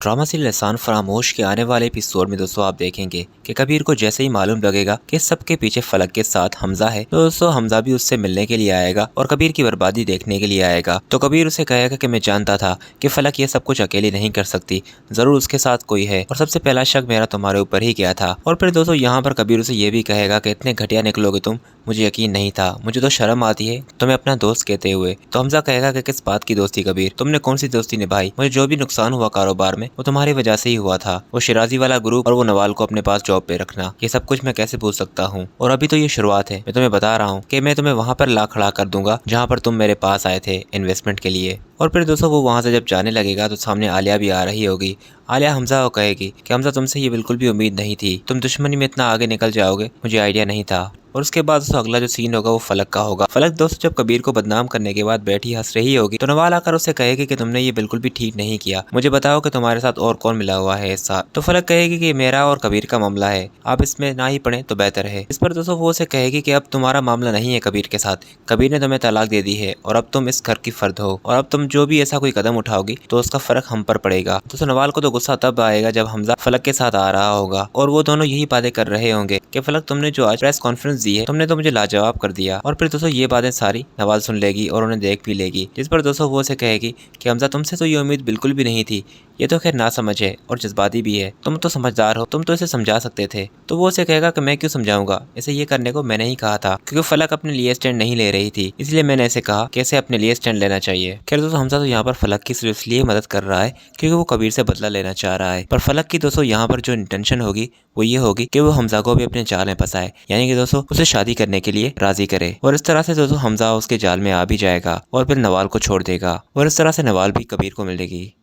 Drama serial एहसान फरामोश के आने वाले एपिसोड में दोस्तों आप देखेंगे कि कबीर को जैसे ही मालूम लगेगा कि सबके पीछे फलक के साथ हमजा है, तो दोस्तों हमजा भी उससे मिलने के लिए आएगा और कबीर की बर्बादी देखने के लिए आएगा। तो कबीर उसे कहेगा कि मैं जानता था कि फलक ये सब कुछ अकेली नहीं कर सकती, जरूर उसके साथ कोई है और सबसे पहला शक मेरा तुम्हारे ऊपर ही गया था। और फिर दोस्तों यहाँ पर कबीर उसे ये भी कहेगा कि इतने घटिया निकलोगे तुम, मुझे यकीन नहीं था, मुझे तो शर्म आती है तुम्हें अपना दोस्त कहते हुए। तो हमजा कहेगा कि किस बात की दोस्ती कबीर, तुमने कौन सी दोस्ती निभाई, मुझे जो भी नुकसान हुआ कारोबार में वो तुम्हारी वजह से ही हुआ था। वो शिराजी वाला ग्रुप और वो नवाल को अपने पास जॉब पे रखना, ये सब कुछ मैं कैसे भूल सकता हूँ। और अभी तो ये शुरुआत है, मैं तुम्हें बता रहा हूँ कि मैं तुम्हें वहाँ पर ला खड़ा कर दूंगा जहाँ पर तुम मेरे पास आए थे इन्वेस्टमेंट के लिए। और फिर दोस्तों वो वहाँ से जब जाने लगेगा तो सामने आलिया भी आ रही होगी। आलिया हमजा को कहेगी कि हमजा तुमसे ये बिल्कुल भी उम्मीद नहीं थी, तुम दुश्मनी में इतना आगे निकल जाओगे, मुझे आइडिया नहीं था। और उसके बाद दोस्तों अगला जो सीन होगा वो फलक का होगा। फलक दोस्तों जब कबीर को बदनाम करने के बाद बैठी हंस रही होगी तो नवाल आकर उसे कहेगी कि तुमने ये बिल्कुल भी ठीक नहीं किया, मुझे बताओ कि तुम्हारे साथ और कौन मिला हुआ है इस साथ। तो फलक कहेगी कि मेरा और कबीर का मामला है, आप इसमें ना ही पड़े तो बेहतर है। इस पर दोस्तों वो उसे कहेगी कि अब तुम्हारा मामला नहीं है कबीर के साथ, कबीर ने तुम्हें तलाक दे दी है और अब तुम इस घर की फर्द हो, और अब तुम जो भी ऐसा कोई कदम उठाओगी तो उसका फर्क हम पर पड़ेगा। तो नवाल को तो गुस्सा तब आएगा जब हमजा फलक के साथ आ रहा होगा और वो दोनों यही बातें कर रहे होंगे कि फलक तुमने जो आज प्रेस कॉन्फ्रेंस दी है तुमने तो मुझे लाजवाब कर दिया। और फिर दोस्तों ये बातें सारी नवाल सुन लेगी और उन्हें देख भी लेगी, जिस पर दोस्तों वो उसे कहेगी कि हमजा तुमसे तो ये उम्मीद बिल्कुल भी नहीं थी, ये तो खैर ना समझ है और जज्बाती भी है, तुम तो समझदार हो, तुम तो इसे समझा सकते थे। तो वो उसे कहेगा कि मैं क्यों समझाऊंगा, इसे ये करने को मैंने ही कहा था, क्योंकि फलक अपने लिए स्टैंड नहीं ले रही थी, इसलिए मैंने इसे कहा कि इसे अपने लिए स्टैंड लेना चाहिए। खैर दोस्तों हमजा तो यहाँ पर फलक की सिर्फ इसलिए मदद कर रहा है क्योंकि वो कबीर से बदला लेना चाह रहा है, पर फलक की दोस्तों यहाँ पर जो इंटेंशन होगी वो ये होगी कि वो हमजा को भी अपने जाल में फंसाए, यानी कि दोस्तों उसे शादी करने के लिए राजी करे। और इस तरह से दोस्तों हमजा उसके जाल में आ भी जाएगा और फिर नवाल को छोड़ देगा और इस तरह से नवाल भी कबीर को मिलेगी।